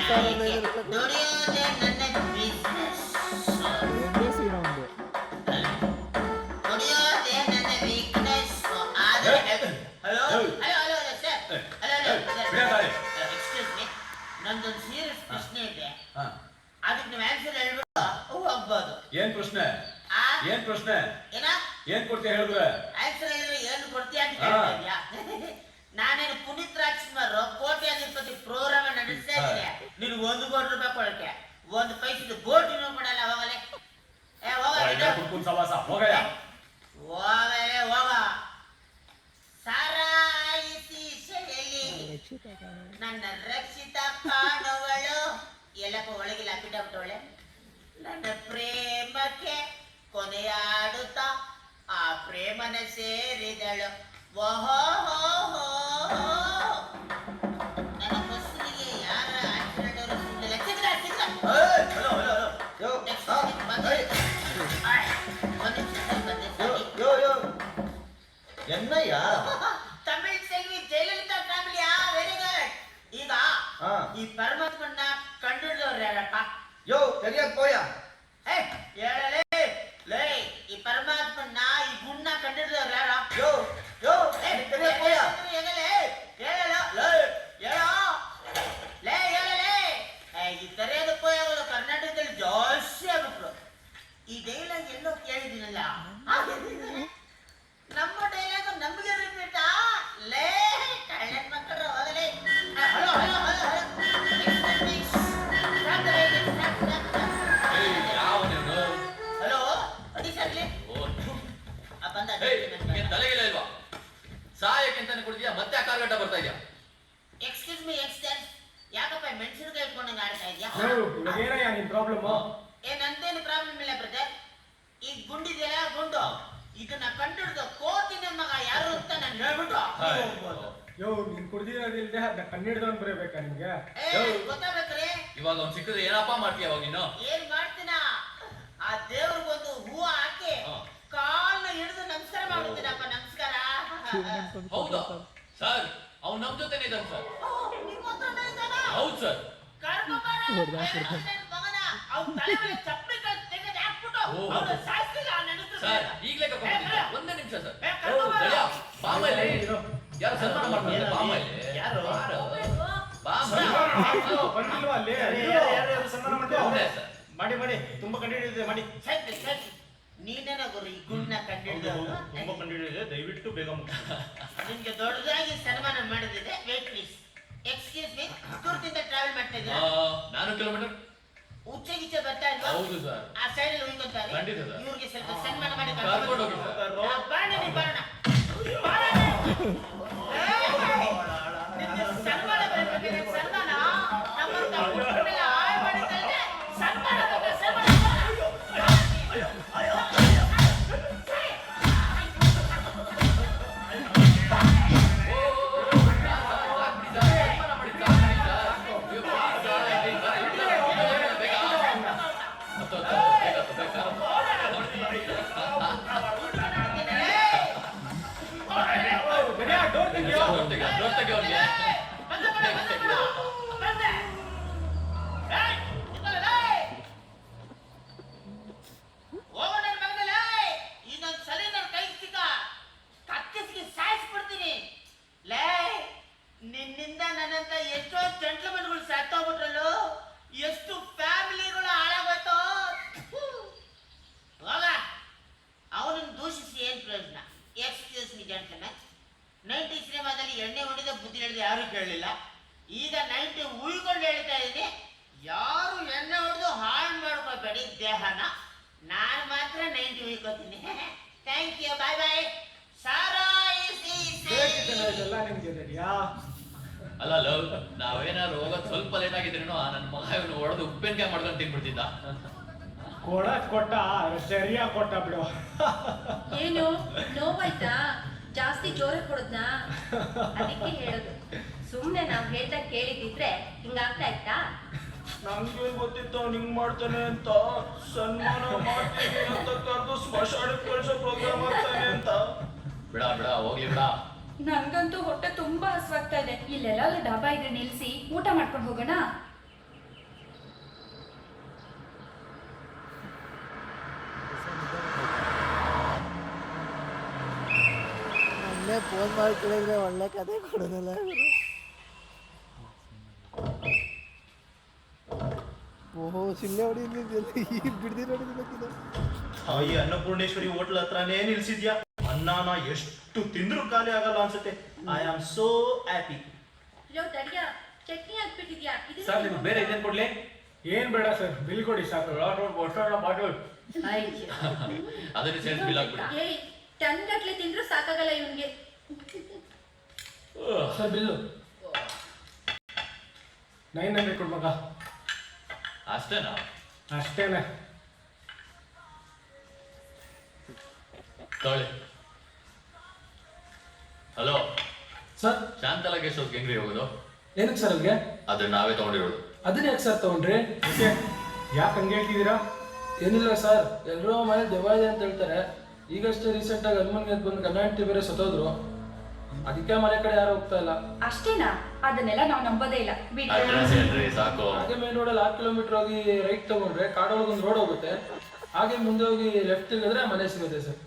ದುಡಿಯೋದೇ ನನ್ನ ಬಿಸ್ನೆಸ್. ದುಡಿಯೋದೇ ನನ್ನ ವೀಕ್ನೆಸ್. ಆದರೆ hello hello hello sir, hello excuse me, ನಂದೊಂದು ಸೀರಿಯಸ್ ಪ್ರಶ್ನೆ ಇದೆ. ಅದಕ್ಕೆ ನೀವು ಆನ್ಸರ್ ಹೇಳ್ಬಿಟ್ಟು ಹೋಗ್ಬೋದು. ಏನ್ ಪ್ರಶ್ನೆ? ಏನ್ ಪ್ರಶ್ನೆ? ಏನ್ ಕೊಡ್ತೀಯ ಹೇಳಿದ್ರೆ? ಆನ್ಸರ್ ಹೇಳಿದ್ರೆ ಏನು ಕೊಡ್ತೀಯ ಅಂತ ಕೇಳ್ತಾ ಇದೀಯಾ? ನಾನೇನು ಪುನೀತ್ ರಾಜ್ಕುಮಾರ್ ಕೋಟ್ಯಾಧಿಪತಿ ಪ್ರೋಗ್ರಾಮ್ ನಡೆಸ್ತಾ ಇದ್ದೀನಿ. ನೀನು ₹1 ಕೋಟಿ ಕೊಡಕ್ಕೆ ಒಂದು ಪೈಸದ ಬೋಟ್ ಇನ್ನೂ ಕೊಡಲ್ಲ. ಹೋಗಲೇ ಹೋಗ ಸಾರಾಯಿಸಿ ಶೈಲಿ ನನ್ನ ರಕ್ಷಿತ ಕಾಣುವಳು. ಎಲ್ಲಪ್ಪ ಒಳಗಿಲ್ಲ ಬಿಟ್ಟವಳೆ. ನನ್ನ ಪ್ರೇಮಕ್ಕೆ ಕೊನೆಯಾಡುತ್ತಾ ಆ ಪ್ರೇಮನ ಸೇರಿದಳು. ಓಹೋ ನನ್ನ ಬಸ್ಸಿಗೆ ಯಾರ ಆಕ್ಸಿಡೆಂಟ್ ಅವರು ಸುಮ್ಮನೆ என்னைய ತಮಿಳ್ ಸೆಲ್ವಿ ಜಯಲಲಿತಾ ಫ್ಯಾಮಿಲಿಯಾ? Very good. ಈಗ ಈ ಪರಮಾತ್ಮನ್ನ ಕಂಡುಹಿಡಿದವ್ರು ಯಾರಪ್ಪ? ಯೋ ಸರಿಯಾಗಿ ಪೋಯ ಹೇಳಲೇ ಲೇ, ಈ ಪರಮಾತ್ಮನ್ನ ಈ ಗುಣ್ಣ ಕಂಡುಹಿಡಿದವ್ರು ಯಾರ? ಯೋ ಯೋ ಸರಿಯಾಗಿ ಪೋಯ ಹೇಳಲೇ ಹೇಳಲೋ ಲೇ ಹೇಳೋ ಲೇ ಹೇಳಲೇ. ಈ ತರೆಯದ ಪೋಯಗಳು ಕರ್ನಾಟಕದಲ್ಲಿ ಜಾಸ್ತಿ ಆಗ್ಬಿಟ್ರು. ಈ ಡೈಲಾಗ್ ಎಲ್ಲೋ ಕೇಳಿದ್ದೀನಲ್ಲ, ನಮ್ಮ ಡೈಲಾಗ್ ನಮಗೆ ರಿಪೀಟಾ? ಲೇ ಕಳ್ಳನ್ ಮಕ್ಕಳು ಹೋಗಲೇ. ಹಲೋ ಹಲೋ ಹಲೋ ಹಲೋ ಅಡಿಸರ್ಲಿ ಬಂದ ತಲೆಗಿಲ್ಲ ಇಲ್ವಾ? ಸಹಾಯಕ್ಕೆಂತಾನೆ ಕೊಡ್ತೀಯಾ? ಮತ್ತೆ ಆ ಕಾಲ್ಗಡ್ಡ ಬರ್ತಾ ಇದೆಯಾ? ಎಕ್ಸ್ಕ್ಯೂಸ್ ಮೀ ಎಕ್ಸ್ಟೆನ್ಸ್, ಯಾಕಪ್ಪ ಮೆಣಸಿನಕಾಯಿ ಇಟ್ಕೊಂಡಂಗೆ ಆಡ್ತಾ ಇದೆಯಾ? ಏನಯ್ಯ ನಿನ್ ಪ್ರಾಬ್ಲಮ್? ನಂದೇನು ಪ್ರಾಬ್ಲಮ್ ಇಲ್ಲ ಬ್ರದರ್. ಈ ಗುಂಡಿದೆಯಲ್ಲ ಗುಂಡು, ಇದನ್ನ ಕಂಡುಹಿಡಿದ ಕೋತಿನ ಮಗ ಯಾರು ಅಂತ ನಾನು ಹೇಳ್ಬಿಟ್ಟು ಯೋ ನೀನ್ ಕುಡ್ದಿರೋದಿಲ್ದೆ ಅದನ್ನ ಕಣ್ಣಿಡ್ದವನ್ ಬರೀಬೇಕಾ ನಿಮ್ಗೆ? ಗೊತ್ತಾಗ್ಬೇಕ್ರಿ. ಇವಾಗ ಅವ್ನು ಸಿಕ್ಕಿದ್ರೆ ಏನಪ್ಪಾ ಮಾಡ್ತೀಯ? ಅವಾಗ ನೀನು ಏನ್ ಮಾಡ್ತೀನ? ಆ ದೇವ್ರಿಗೊಂದು ಹೂವು ಹಾಕಿ ಕಾಲ್ನ ಹಿಡಿದು ನಮಸ್ಕಾರ ಮಾಡ್ಬಿಡ್ತೀನಪ್ಪ. ನಮಸ್ಕಾರ. ಹೌದಾ ಸರ್? ಅವ್ನು ನಮ್ ಜೊತೆನೇ ಇದ್ದಾನೆ ಸರ್. ನಿಮ್ಮ ಹತ್ರನೇ ಇದ್ದಾನ? ಹೌದು ಸರ್. ಸರ್ ಈಗಲೇ ಕರ್ಕೊಂಡು ಒಂದೇ ನಿಮಿಷ ಸರ್. ಬಾಮಲ್ಲಿ ಯಾರು ಸನ್ಮಾನ ಮಾಡ್ತಾರೆ? ಬಾಮಲ್ಲಿ ಯಾರು? ಬಂದಿಲ್ವಾ ಅಲ್ಲಿ? ಸನ್ಮಾನ ಮಾಡಿ ಮಾಡಿ ತುಂಬಾ ಕಂಡಿಡಿದೆ ಮಾಡಿ. ನೀನೇನ ಗುರು ಈ ಗುಣ್ಣ ಕಂಡಿಡಿದ? ತುಂಬಾ ಕಂಡಿಡಿದೆ, ದಯವಿಟ್ಟು ಬೇಗ ನಿಮ್ಗೆ ದೊಡ್ಡದಾಗಿ ಸನ್ಮಾನ ಮಾಡಿದಿದೆ. Wait please. ಎಕ್ಸ್ಕ್ಯೂಸ್ ಮೀ, ತುರ್ತಿಂದ ಟ್ರಾವೆಲ್ ಮಾಡ್ತಾ ಇದ್ದೀರಾ? 4 ಕಿಲೋಮೀಟರ್. ಉಚ್ಚೆ ಗಿಚ್ಚೆ ಬರ್ತಾ ಇಲ್ವಾ? ಹೌದು ಸರ್. ಆ ಸೈಡ್ ಅಲ್ಲಿ ಉಯ್ಕೊಂತಾರೆ. ಖಂಡಿತ ಸರ್. ಇವ್ರಿಗೆ ಸ್ವಲ್ಪ ಸನ್ಮಾನ ಮಾಡಿ ಕರ್ಕೊಂಡು ಹೋಗಿ ಸರ್. ಬಾಣ ಸನ್ಮಾನ ಬರಬೇಕಿದೆ. ಸನ್ಮಾನ ನಮ್ಮಂತ ಹುಡುಗರೆಲ್ಲ ಹಾಳು ಮಾಡಿದ್ರೆ ಸನ್ಮಾನ ಬೇಕು. ಸನ್ಮಾನ ನಿನ್ನಿಂದ ನನ್ನಂತ ಎಷ್ಟೋ ಜೆಂಟ್ಲ್ಮನ್ಗಳು ಸತ್ತೋಗ್ಬಿಟ್ರಲ್ಲೋ, ಎಷ್ಟು ಫ್ಯಾಮಿಲಿಗಳು ಹಾಳಾಗೋಯ್ತೋ. ಹೋಗ ಅವನನ್ನು ದೂಷಿಸಿ ಏನ್ ಪ್ರಯೋಜನ? ಎಕ್ಸ್ಕ್ಯೂಸ್ ಮಿ ಜೆಂಟ್ಲ್ಮನ್, 90 ಸಿನಿಮಾದಲ್ಲಿ ಎಣ್ಣೆ ಹೊಡೆದ ಬುದ್ಧಿ ಹೇಳಿದ ಯಾರು ಕೇಳಲಿಲ್ಲ. ಈಗ 90 ಉಯ್ಕೊಂಡು ಹೇಳ್ತಾ ಇದ್ದೀನಿ, ಯಾರು ಎಣ್ಣೆ ಹೊಡೆದು ಹಾಳು ಮಾಡ್ಕೋಬೇಡಿ ದೇಹನ. ನಾನು ಮಾತ್ರ 90 ಉಯ್ಕೋತೀನಿ. ಥ್ಯಾಂಕ್ ಯು, ಬಾಯ್ ಬಾಯ್. ಅಲ್ಲ ನಾವೇನಾದ್ರು ಹೋಗೋದು ಸ್ವಲ್ಪ ಲೇಟ್ ಆಗಿದ್ರೇನೋ ನನ್ನ ಮಗ ಇವನು ಹೊಡೆದು ಉಪ್ಪಿನಕಾಯಿ ಮಾಡ್ಕೊಂಡು ತಿನ್ಬಿಡ್ತಿದ್ದ. ಕೊಟ್ಟ ಸರಿಯಾಗಿ ಕೊಟ್ಟ ಬಿಡು. ಏನು ನೋವಾಯ್ತಾ? ಜಾಸ್ತಿ ಜೋರಾಗಿ ಕೊಡದ್ನಾ? ಅದಕ್ಕೆ ಹೇಳೋದು, ಸುಮ್ನೆ ನಾವ್ ಹೇಳ್ದಾಗ ಕೇಳಿದಿದ್ರೆ ಹಿಂಗಾಗ್ತಾ ಇತ್ತಾ? ನಮ್ಗೆ ಗೊತ್ತಿತ್ತು ನಿಂಗ್ ಮಾಡ್ತಾನೆ ಅಂತ. ಸನ್ಮಾನ ಮಾಡ್ತೀನಿ ಅಂತ ಕರೆದು ಸ್ಮಶಾನಕ್ಕೆ ಕಳ್ಸೋ ಪ್ರೋಗ್ರಾಮ್ ಆಗ್ತಾನೆ ಅಂತ. ಬಿಡ ಹೋಗ್ಲಿ ಬಿಡ. ನನ್ಗಂತೂ ಹೊಟ್ಟೆ ತುಂಬಾ ಹಸ್ವಾಗ್ತಾ ಇದೆ. ಇಲ್ಲೆಲ್ಲಾದ್ರೂ ಡಾಬಾ ಇದ್ರೆ ನಿಲ್ಸಿ ಊಟ ಮಾಡ್ಕೊಂಡು ಹೋಗೋಣ. ಫೋನ್ ಮಾಡಿ ಕೇಳಿದ್ರೆ ಒಳ್ಳೆ ಕತೆ ಕೊಡೋದಲ್ಲ ಗುರು. ಓಹೋ ಸಿಳ್ಳೆ ಹೊಡಿಲಿ ಬಿಡ್ದಿರ ಹೊಡಿದಿಲ್ಲ. ಈ ಅನ್ನಪೂರ್ಣೇಶ್ವರಿ ಹೋಟ್ಲ್ ಹತ್ರನೇ ನಿಲ್ಸಿದ್ಯಾ. ಅನ್ನನ ಎಷ್ಟು ತಿಂದ್ರು ಖಾಲಿ ಆಗಲ್ಲ ಅನ್ಸುತ್ತೆ. I am so happy. ಲೋ ತಡಿಯ ಚಟ್ನಿ ಹಾಕ್ಬಿಟ್ಟಿದ್ಯಾ ಸರ್ ನಿಮ್ಗೆ ಬೇರೆ ಇದೇನು ಕೊಡ್ಲಿ? ಏನ್ ಬೇಡ ಸರ್, ಬಿಲ್ ಕೊಡಿ ಸಾಕು. ಬಾಟಲ್ ಅದನ್ನ ಸೇರಿಸಿ ಬಿಲ್ ಹಾಕ್ಬಿಡಿ. ಏಯ್ ಟನ್ ಗಟ್ಲೆ ತಿಂದ್ರು ಸಾಕಾಗಲ್ಲ ಇವನ್ಗೆ. ಸರ್ ಬಿಲ್ಲು 900 ಕೊಡ್ ಮಗ. ಅಷ್ಟೇನಾ? ಅಷ್ಟೇನೆ. ತಗೊಳ್ಳಿ. ಹಲೋ ಸರ್ ಶಾಂತಲ ಗೆಸ್ಟ್ ಹೌಸ್ಗೆ ಹೆಂಗ್ರಿ ಹೋಗೋದು? ಏನಕ್ಕೆ ಸರ್ ಅವ್ರಿಗೆ? ಅದನ್ನ ನಾವೇ ತಗೊಂಡಿರೋದು. ಅದನ್ನ ಯಾಕೆ ಸರ್ ತಗೊಂಡ್ರಿ? ಯಾಕೆ ಹಂಗೆ ಹೇಳ್ತಿದ್ದೀರಾ? ಏನಿಲ್ಲ ಸರ್, ಎಲ್ಲರೂ ಮನೆ ದೆವ್ವ ಇದೆ ಅಂತ ಹೇಳ್ತಾರೆ. ಈಗಷ್ಟೇ ರೀಸೆಂಟಾಗಿ ಹನುಮನ್ಗೆ ಬಂದು ಗಂಡ ಹೆಂಡತಿ ಬೇರೆ ಸತ್ತೋದ್ರು. ಅದಕ್ಕೆ ಮನೆ ಕಡೆ ಯಾರು ಹೋಗ್ತಾ ಇಲ್ಲ. ಅಷ್ಟೇನಾ? ಅದನ್ನೆಲ್ಲ ನಾವು ನಂಬೋದೇ ಇಲ್ಲ. ಅಡ್ರೆಸ್ ಹೇಳ್ರಿ ಸಾಕು. ಹಾಗೆ ಮೇನ್ ರೋಡಲ್ಲಿ 6 ಕಿಲೋಮೀಟರ್ ಹೋಗಿ ರೈಟ್ ತಗೊಂಡ್ರೆ ಕಾಡೊಳಗೆ ಒಂದು ರೋಡ್ ಹೋಗುತ್ತೆ. ಹಾಗೆ ಮುಂದೆ ಹೋಗಿ ಲೆಫ್ಟ್ ತಿರುಗಿದ್ರೆ ಮನೆ ಸಿಗುತ್ತೆ ಸರ್.